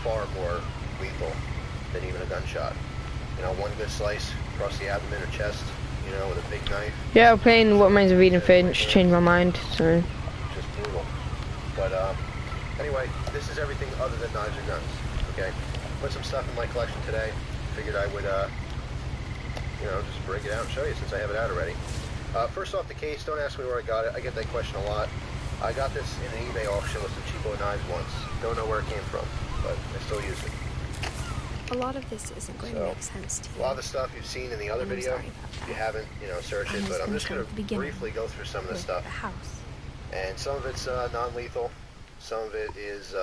far more lethal than even a gunshot. You know, one good slice across the abdomen or chest, you know, with a big knife. Yeah, I'm playing What Remains of Edith Finch, changed my mind, so... Just brutal. But, anyway, this is everything other than knives or guns, okay? Put some stuff in my collection today. Figured I would, you know, just break it out and show you since I have it out already. First off the case, don't ask me where I got it. I get that question a lot. I got this in an eBay auction with some cheapo knives once. Don't know where it came from, but I still use it. A lot of this isn't going to make sense to you. A lot of the stuff you've seen in the other video, if you haven't, you know, search it, but I'm just going to briefly go through some of the stuff. And some of it's non-lethal, some of it is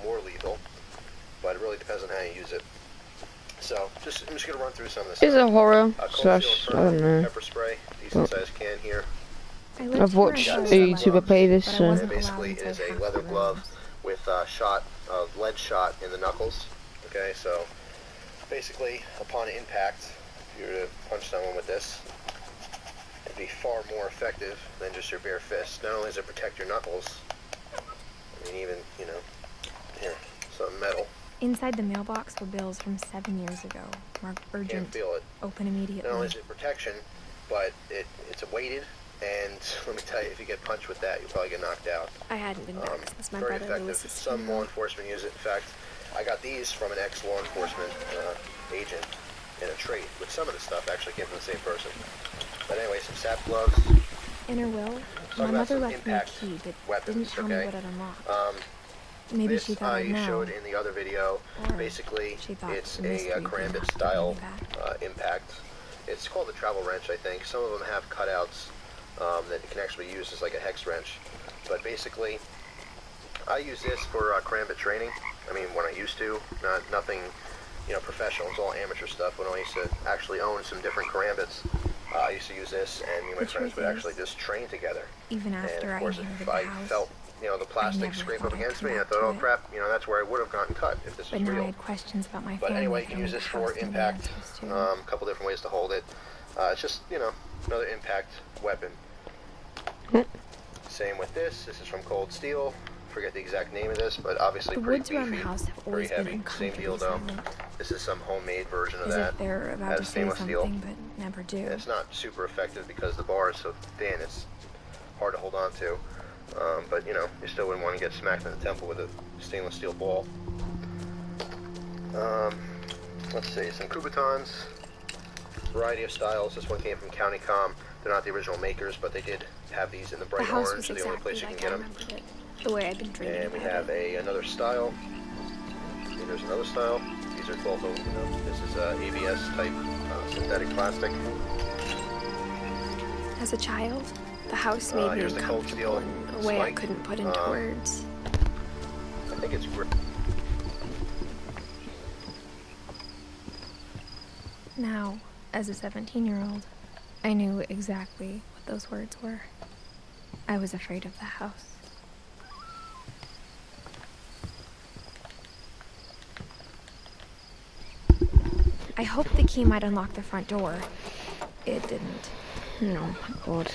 more lethal, but it really depends on how you use it. So, I'm just going to run through some of this stuff. It's a horror slash, I don't know. Pepper spray, decent sized can here. I've watched a YouTuber play this, so... It basically is a leather glove with lead shot in the knuckles. Okay, so basically, upon impact, if you were to punch someone with this, it'd be far more effective than just your bare fist. Not only does it protect your knuckles, I mean, even, you know, here, some metal. Inside the mailbox were bills from 7 years ago, marked urgent. Can't feel it. Open immediately. Not only is it protection, but it's weighted, and let me tell you, if you get punched with that, you'll probably get knocked out. I hadn't been back since my very brother effective. Some law enforcement use it. In fact, I got these from an ex-law enforcement agent in a trade, with some of the stuff actually came from the same person. But anyway, some sap gloves. In her will, my mother left me a key, but didn't tell me what it unlocked. Maybe she thought I'd know. I showed in the other video. Basically, it's a karambit style impact. It's called a travel wrench, I think. Some of them have cutouts that you can actually use as like a hex wrench. But basically, I use this for karambit training. I mean, when I used to, nothing, you know, professional. It's all amateur stuff. When I used to actually own some different karambits, I used to use this, and me and my friends would actually just train together. Even after and of course, if I felt, you know, the plastic scrape up against me, and I thought, oh crap, you know, that's where I would have gotten cut if this was real. I had questions about my but anyway, you can use this for impact. A couple different ways to hold it. It's just, you know, another impact weapon. Same with this. This is from Cold Steel. Forget the exact name of this, but obviously pretty beefy, pretty heavy. Same deal though. This is some homemade version of that. Has stainless steel. But never do. And it's not super effective because the bar is so thin. It's hard to hold on to. But you know, you still wouldn't want to get smacked in the temple with a stainless steel ball. Let's see, some Kubotans. Variety of styles. This one came from County Com. They're not the original makers, but they did have these in the bright orange. They're the only place you can get them. The way I've been dreaming. And we have another style. And there's another style. These are both aluminum. This is ABS type synthetic plastic. As a child, the house made me uncomfortable in a way I couldn't put into words. I think it's great. Now, as a 17-year-old, I knew exactly what those words were. I was afraid of the house. I hoped the key might unlock the front door. It didn't. Oh my god.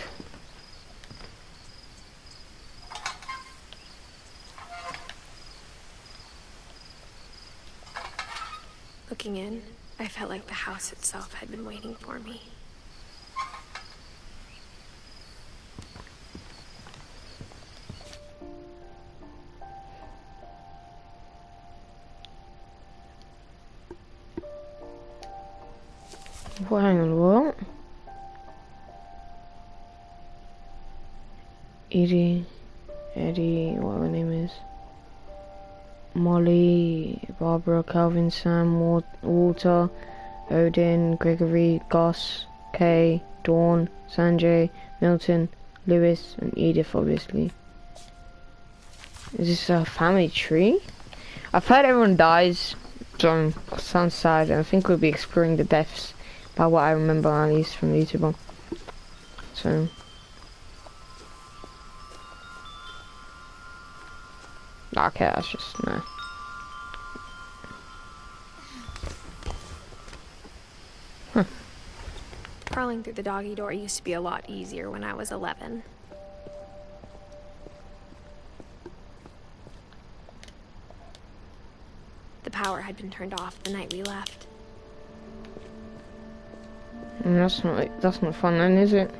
Looking in, I felt like the house itself had been waiting for me. Well, hang on, what? Eddie, whatever her name is. Molly, Barbara, Calvin, Sam, Walter, Odin, Gregory, Gus, Kay, Dawn, Sanjay, Milton, Lewis, and Edith, obviously. Is this a family tree? I've heard everyone dies, so it sounds sad. I think we'll be exploring the deaths by what I remember, at least from the YouTuber. So. Okay, that's just, no. Huh. Crawling through the doggy door used to be a lot easier when I was 11. The power had been turned off the night we left. And that's not fun then, is it?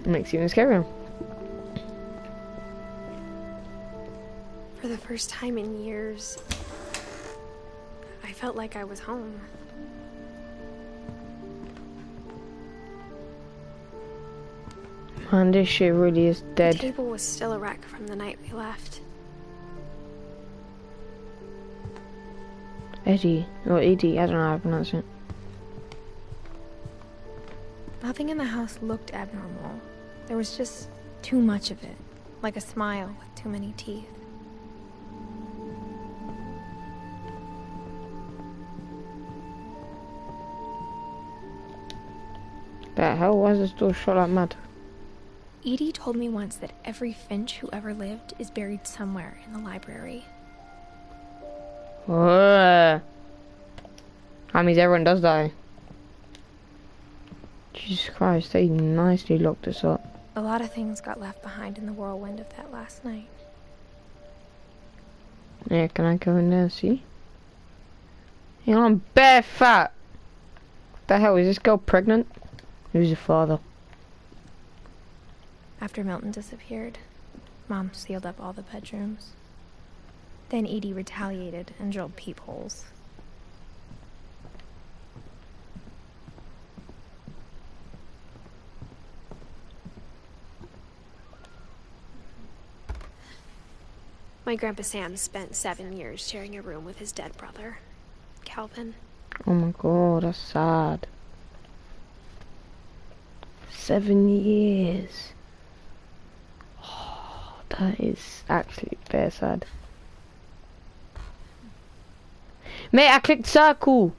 It makes it even scarier. For the first time in years, I felt like I was home. Man, this shit really is dead. The table was still a wreck from the night we left. Edie, or Edie, I don't know how to pronounce it. Nothing in the house looked abnormal. There was just too much of it, like a smile with too many teeth. The hell, why is this door shut like mad? Edie told me once that every Finch who ever lived is buried somewhere in the library. That means everyone does die. Jesus Christ, they nicely locked us up. A lot of things got left behind in the whirlwind of that last night. Yeah, can I go in there and see? Hang on, I'm bare fat. What the hell, is this girl pregnant? Who's the father? After Milton disappeared, Mom sealed up all the bedrooms. Then Edie retaliated and drilled peepholes. My Grandpa Sam spent 7 years sharing a room with his dead brother, Calvin. Oh my god, that's sad. 7 years. Oh, that is actually very sad. Mate, I clicked circle.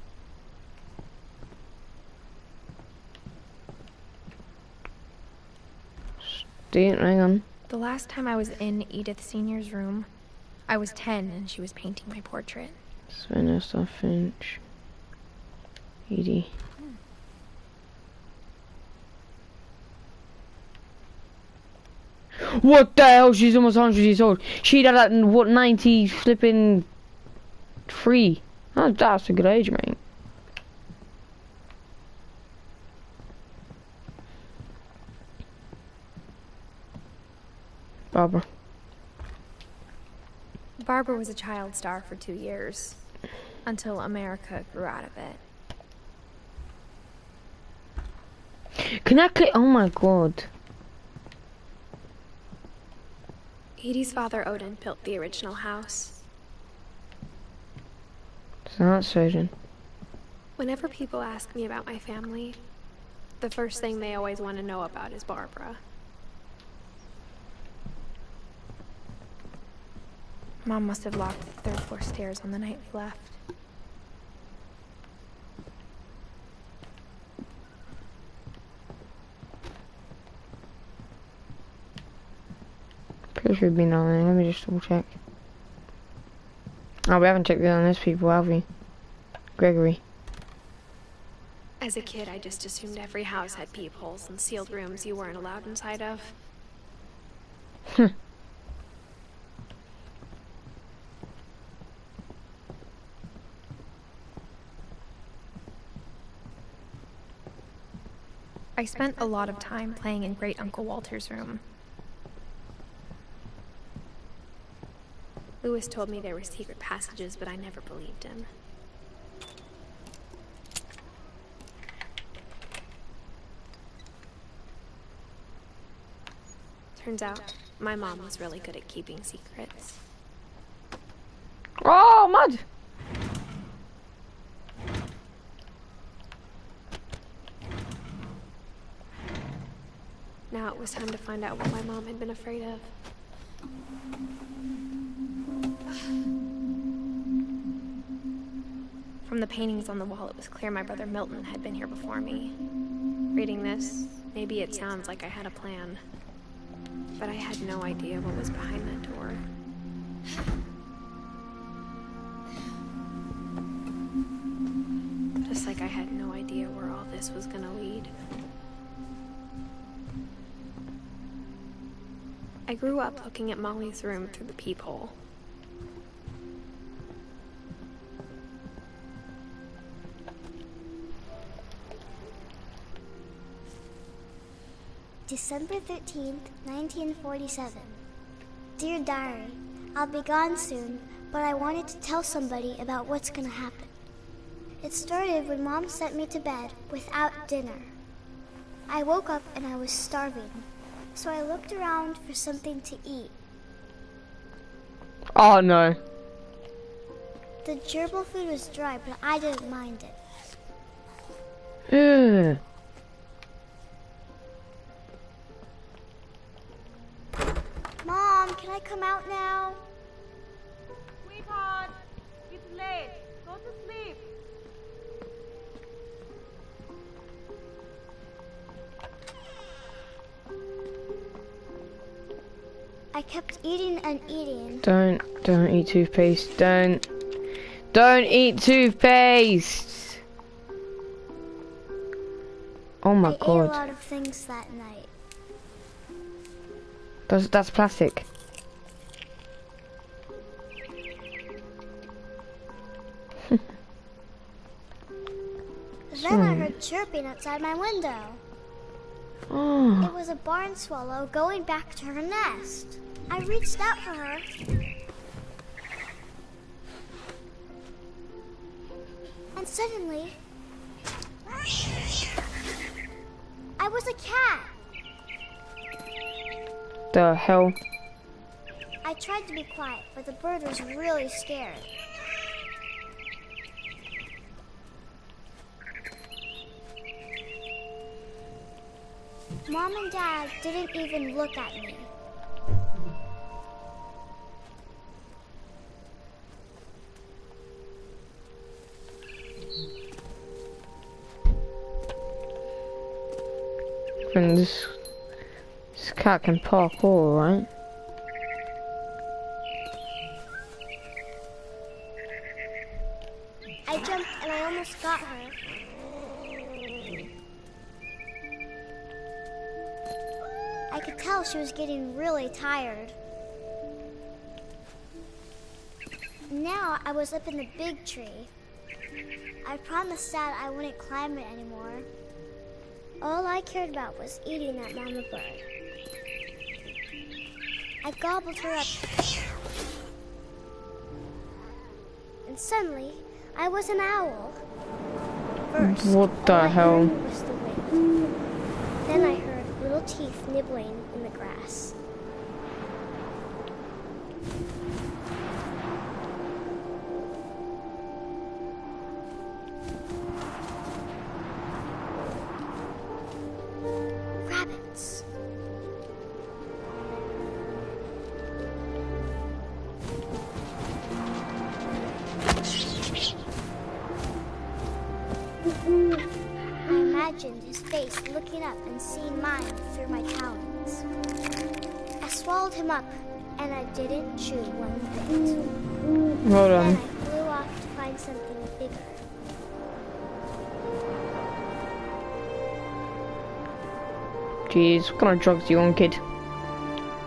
Hang on. The last time I was in Edith Sr.'s room, I was 10 and she was painting my portrait. Vanessa, Finch, Edie. What the hell? She's almost 100 years old. She died at, what, 90 flipping 3. That's a good age, mate. Barbara. Barbara was a child star for 2 years, until America grew out of it. Can I click? Oh my god. Edie's father, Odin, built the original house. So that's surgeon. Whenever people ask me about my family, the first thing they always want to know about is Barbara. Mom must have locked the 3rd floor stairs on the night we left. Pretty sure we've been on there. Let me just double check. Oh, we haven't checked on those people, have we? Gregory. As a kid, I just assumed every house had peepholes and sealed rooms you weren't allowed inside of. I spent a lot of time playing in Great Uncle Walter's room. Lewis told me there were secret passages, but I never believed him. Turns out, my mom was really good at keeping secrets. Oh, mud! Now it was time to find out what my mom had been afraid of. From the paintings on the wall, it was clear my brother Milton had been here before me. Reading this, maybe it sounds like I had a plan. But I had no idea what was behind that door. Just like I had no idea where all this was gonna lead. I grew up looking at Molly's room through the peephole. December 13th, 1947. Dear Diary, I'll be gone soon, but I wanted to tell somebody about what's gonna happen. It started when Mom sent me to bed without dinner. I woke up and I was starving, so I looked around for something to eat. Oh no. The gerbil food was dry, but I didn't mind it. Ugh. Mom, can I come out now? Sweetheart, it's late. Go to sleep. I kept eating and eating. Don't eat toothpaste. Don't eat toothpaste. Oh my I ate a god. lot of things that night. That's plastic. Then I heard chirping outside my window. Oh. It was a barn swallow going back to her nest. I reached out for her. And suddenly, I was a cat. The hell? I tried to be quiet, but the bird was really scared. Mom and Dad didn't even look at me. And this cat can parkour, right? I jumped and I almost got her. I could tell she was getting really tired. Now I was up in the big tree. I promised Dad I wouldn't climb it anymore. All I cared about was eating that mama bird. I gobbled her up. And suddenly, I was an owl. First, What all the I hell? heard was the wind. Then I heard little teeth nibbling in the grass. Rabbits. I imagined his face looking up and seeing mine through my talons. I swallowed him up, and I didn't chew one bit. Hold Then on. I flew off to find something bigger. Jeez, what kind of drugs do you on, kid?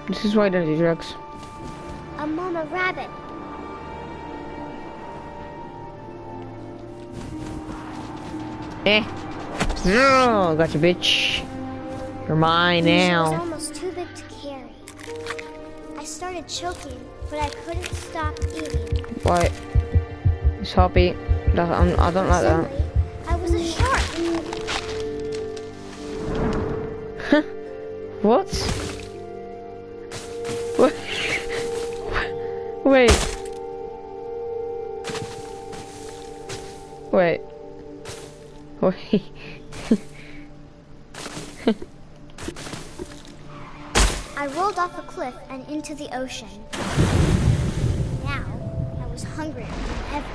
This is why I don't do drugs. A mama rabbit. No, gotcha, bitch. You're mine She was now. almost too big to carry. I started choking, but I couldn't stop eating. What? It's happy. I don't like that. Suddenly, I was a shark. What? What? Wait. Wait. Wait. I rolled off a cliff and into the ocean. Now, I was hungrier than ever.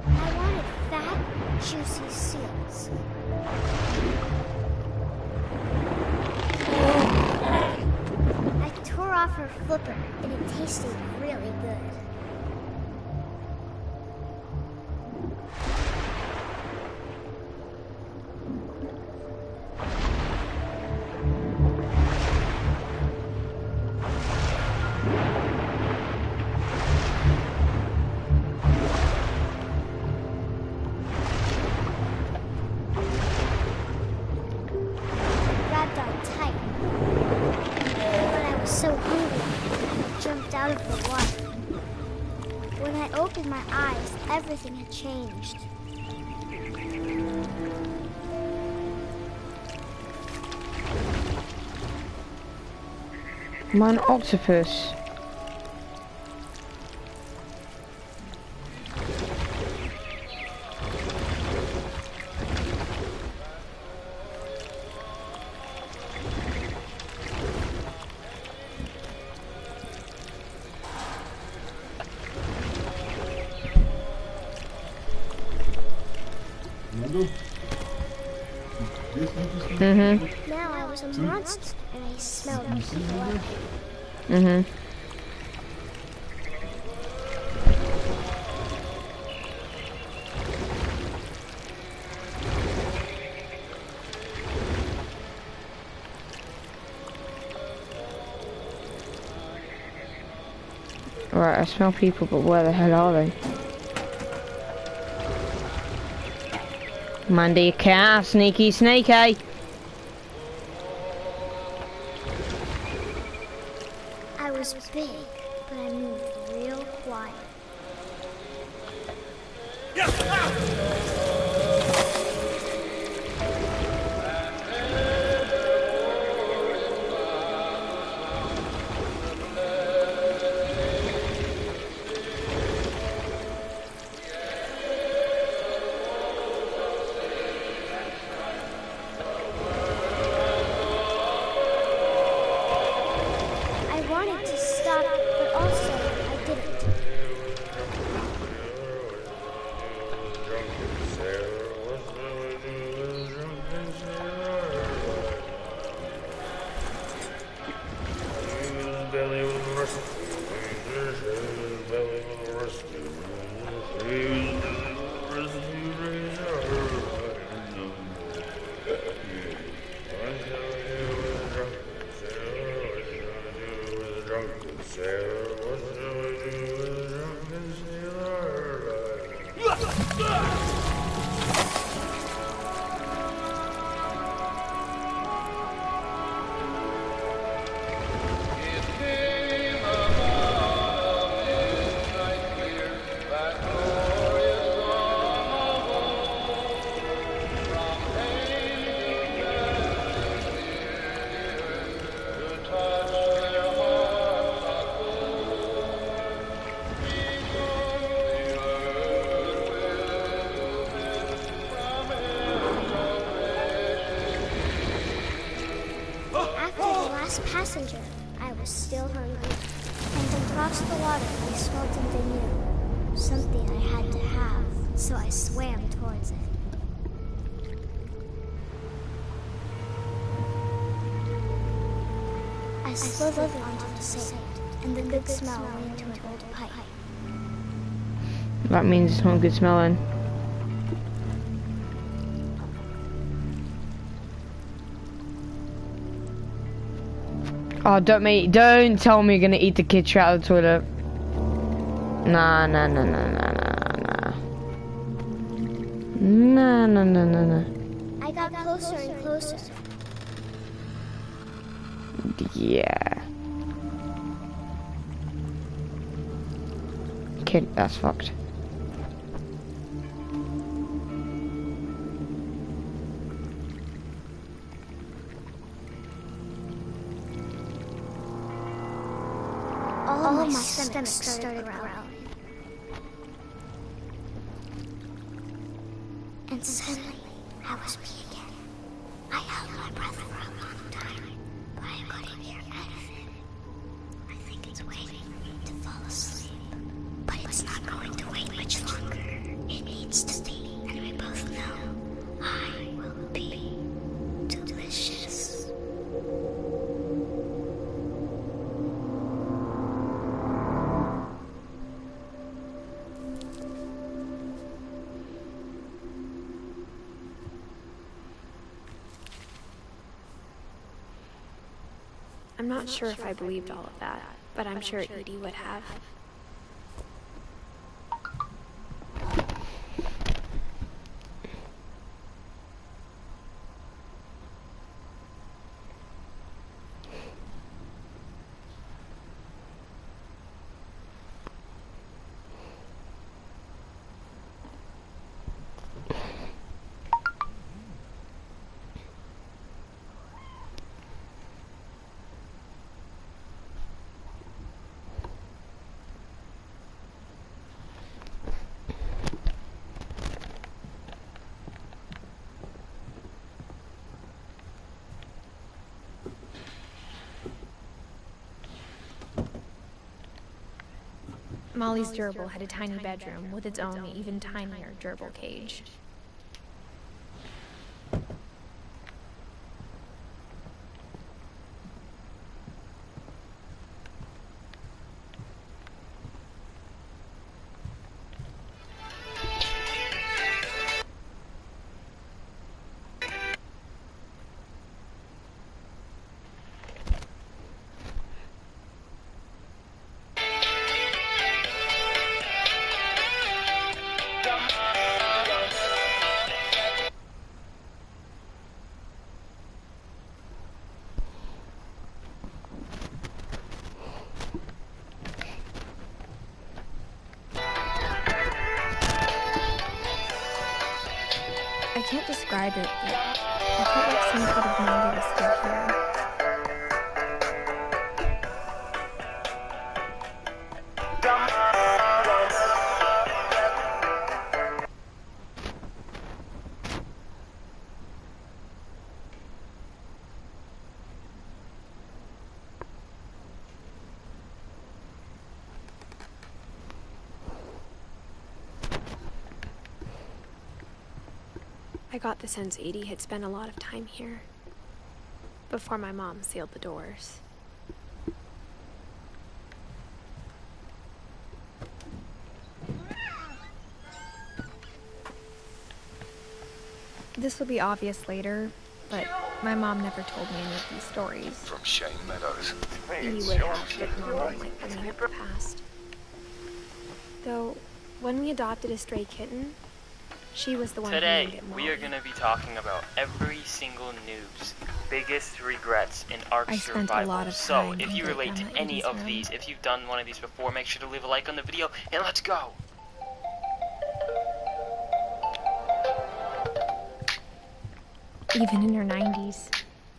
I wanted fat, juicy seals. I tore off her flipper, and it tasted really good. opened my eyes, everything had changed. Man, octopus. Now I was a monster, and I smelled blood. Right, I smell people, but where the hell are they? Mandy cat, sneaky snakey. I was big, but I moved real quiet. I wanted to stop, but also I didn't. Passenger, I was still hungry, and across the water I smelled something new, something I had to have, so I swam towards it. I slithered onto the sand, and the good smell went into an old pipe. That means it's not good smelling. Oh, don't tell me you're gonna eat the kid straight out of the toilet. Nah. Nah. I got closer and closer. Yeah. Kid, that's fucked. All of my stomach started growling. And suddenly, I was me again. I held my breath for a long time, but I couldn't hear anything. I think it's waiting to fall asleep. But it's not going to wait much longer. It needs to be, and we both know I will be delicious. I'm not sure if I believed all of that, but I'm sure Edie would have. Molly's gerbil had a tiny bedroom with its own even tinier gerbil cage. I can't describe it, but I felt like some sort of memory was still here. I got the sense Edie had spent a lot of time here before my mom sealed the doors. This will be obvious later, but my mom never told me any of these stories. From Shane Meadows. Edie would have, but Mom didn't like bringing up the past. Though, when we adopted a stray kitten, she was the one who named Today, it we are Molly. going to be talking about every single noob's biggest regrets in Ark I spent a lot Survival. of So, time if you under relate to Emma any Edie's of room. these, if you've done one of these before, make sure to leave a like on the video, and let's go! Even in her 90s.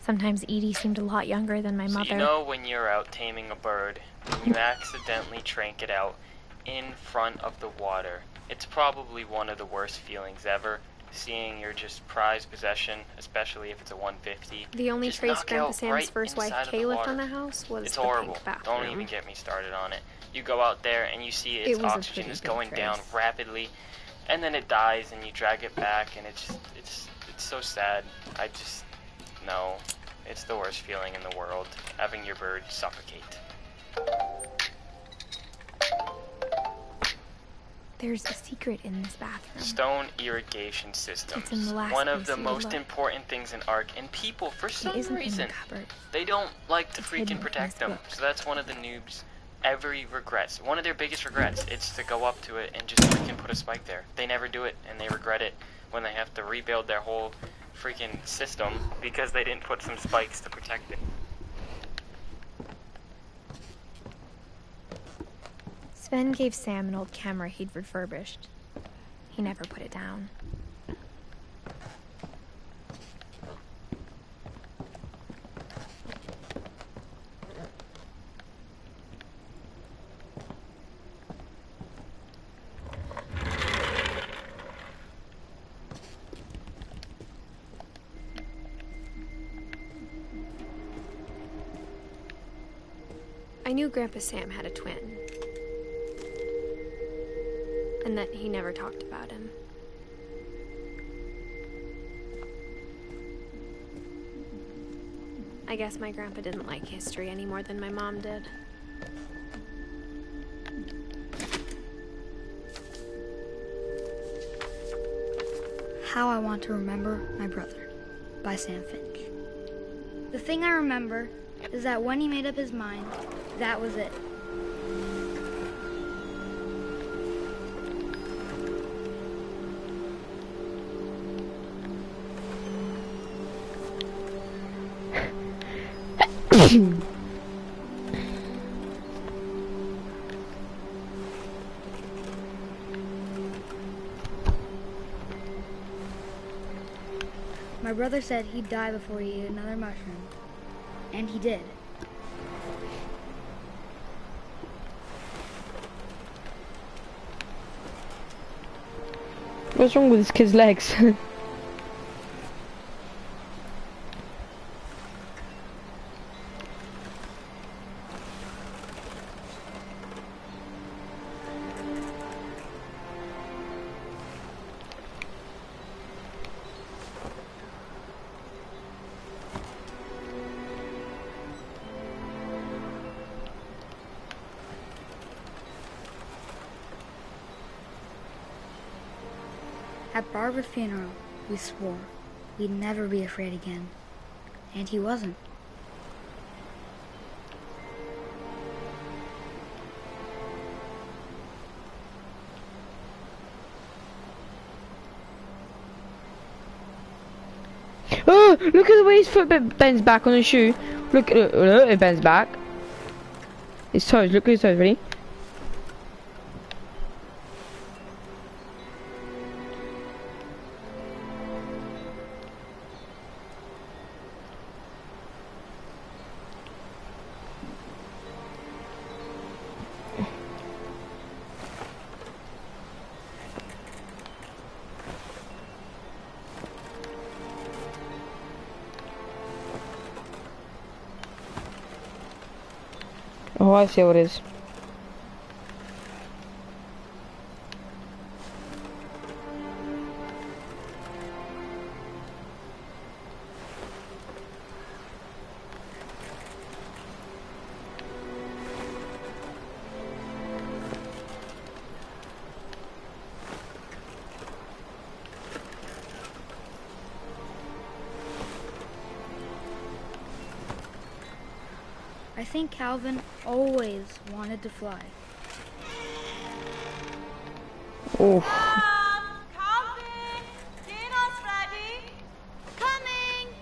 Sometimes Edie seemed a lot younger than my So mother. you know when you're out taming a bird, and you accidentally trank it out in front of the water. It's probably one of the worst feelings ever, seeing your just prized possession, especially if it's a 150. The only just trace knock Grandpa out Sam's right first wife inside of the Kay left water. on the house was It's the horrible. pink bathroom. Don't even get me started on it. You go out there and you see its It was a oxygen pretty is big going down trace. rapidly, and then it dies, and you drag it back, and it's so sad. No, it's the worst feeling in the world, having your bird suffocate. There's a secret in this bathroom. Stone irrigation systems. It's in the last One of place the you would most look. important things in Ark, and people, for It some isn't in reason, the cupboard. they don't like to It's hidden in freaking protect this them. book. So that's one of the noobs' every regrets. One of their biggest regrets. It's to go up to it and just freaking put a spike there. They never do it, and they regret it when they have to rebuild their whole freaking system because they didn't put some spikes to protect it. Sven gave Sam an old camera he'd refurbished. He never put it down. I knew Grandpa Sam had a twin, and that he never talked about him. I guess my grandpa didn't like history any more than my mom did. How I Want to Remember My Brother by Sam Finch. The thing I remember is that when he made up his mind, that was it. My brother said he'd die before he ate another mushroom. And he did. What's wrong with this kid's legs? At Barbara's funeral, we swore we'd never be afraid again. And he wasn't. Oh, look at the way his foot bends back on his shoe. Look, it bends back. His toes, look at his toes, ready? Oh, I see what it is. I think Calvin always wanted to fly. Oh. Calvin! Dinner's ready! Coming!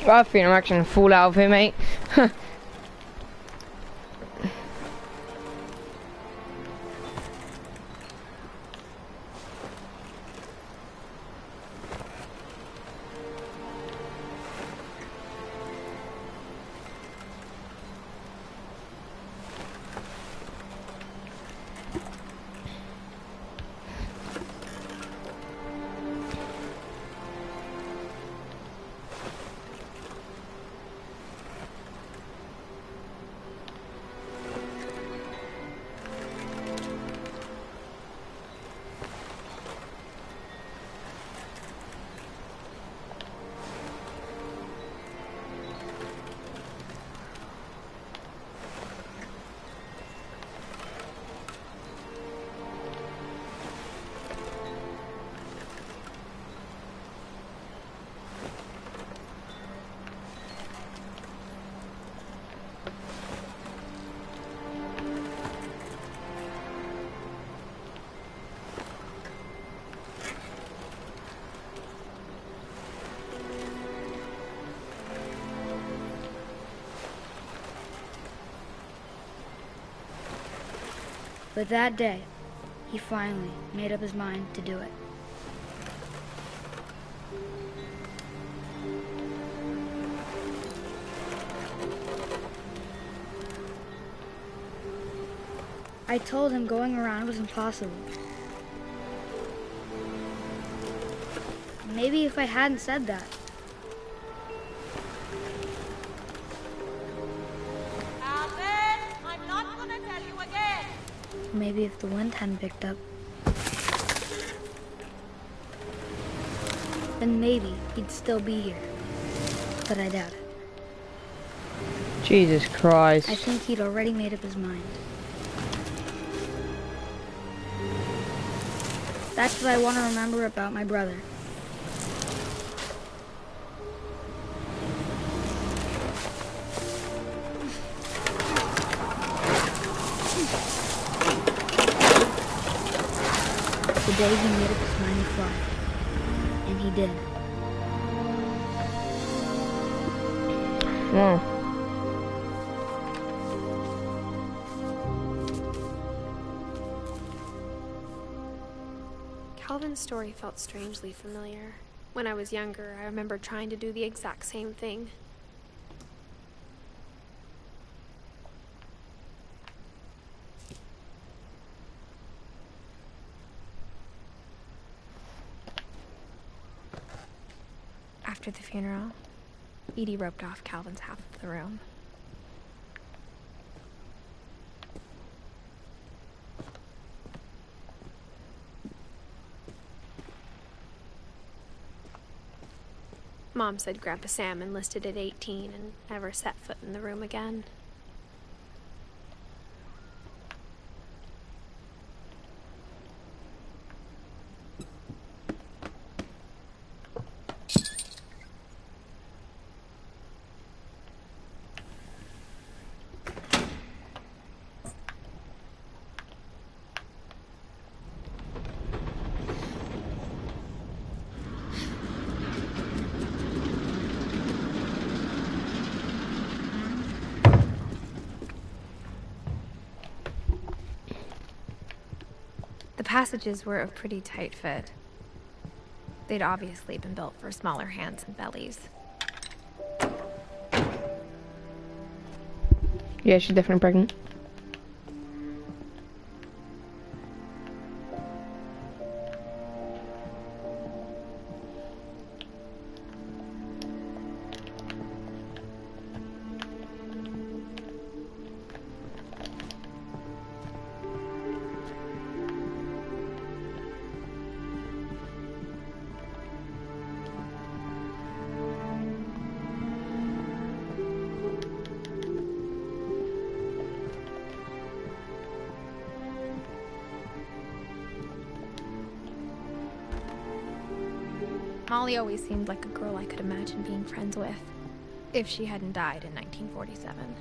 I think I'm actually gonna fall out of here, mate. But that day, he finally made up his mind to do it. I told him going around was impossible. Maybe if I hadn't said that. Calvin, I'm not gonna tell you again. Maybe if the wind hadn't picked up. Then maybe he'd still be here. But I doubt it. Jesus Christ. I think he'd already made up his mind. That's what I want to remember about my brother. The day he made up his mind to fly. And he did. Oh. Calvin's story felt strangely familiar. When I was younger, I remember trying to do the exact same thing. After the funeral, Edie roped off Calvin's half of the room. Mom said Grandpa Sam enlisted at 18 and never set foot in the room again. The passages were a pretty tight fit. They'd obviously been built for smaller hands and bellies. Yeah, she's definitely pregnant. Molly always seemed like a girl I could imagine being friends with, if she hadn't died in 1947.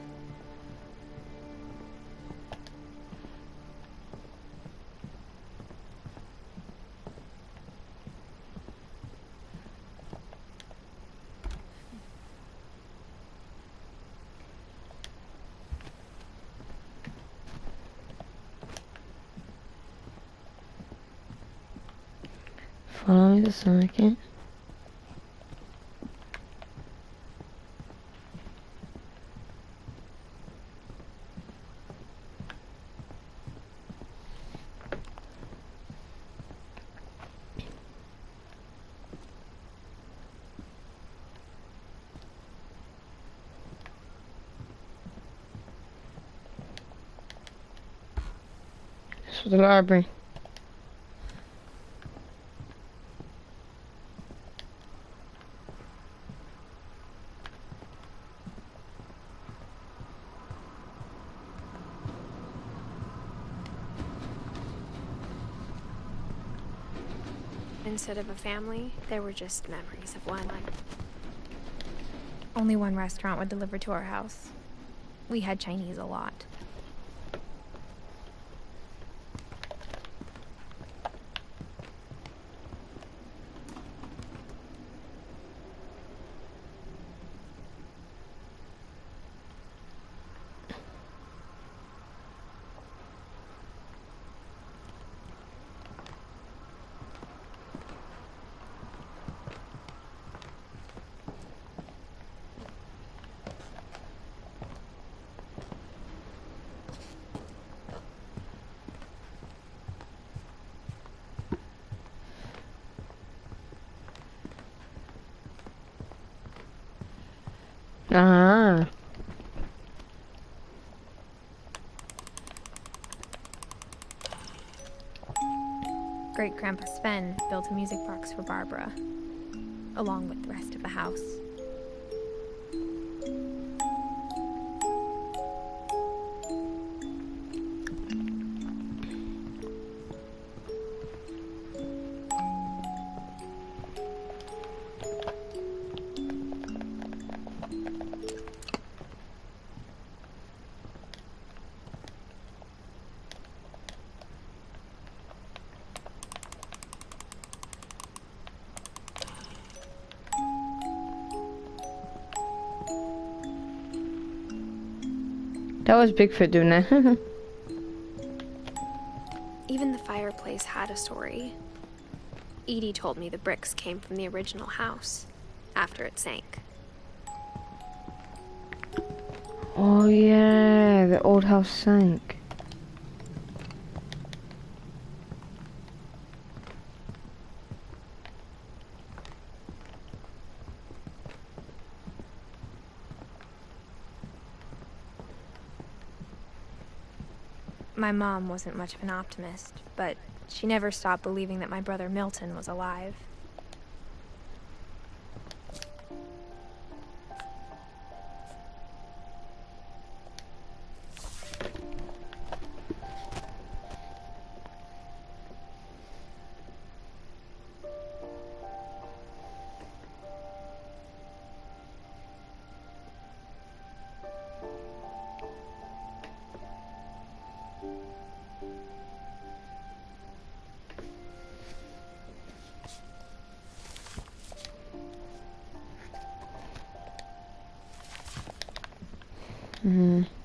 Follow me a second. This was the library. Instead of a family, there were just memories of one. Only one restaurant would deliver to our house. We had Chinese a lot. Ah. Great-Grandpa Sven built a music box for Barbara, along with the rest of the house. That was Bigfoot doing that. Even the fireplace had a story. Edie told me the bricks came from the original house, after it sank. Oh yeah, the old house sank. My mom wasn't much of an optimist, but she never stopped believing that my brother Milton was alive. Mm-hmm.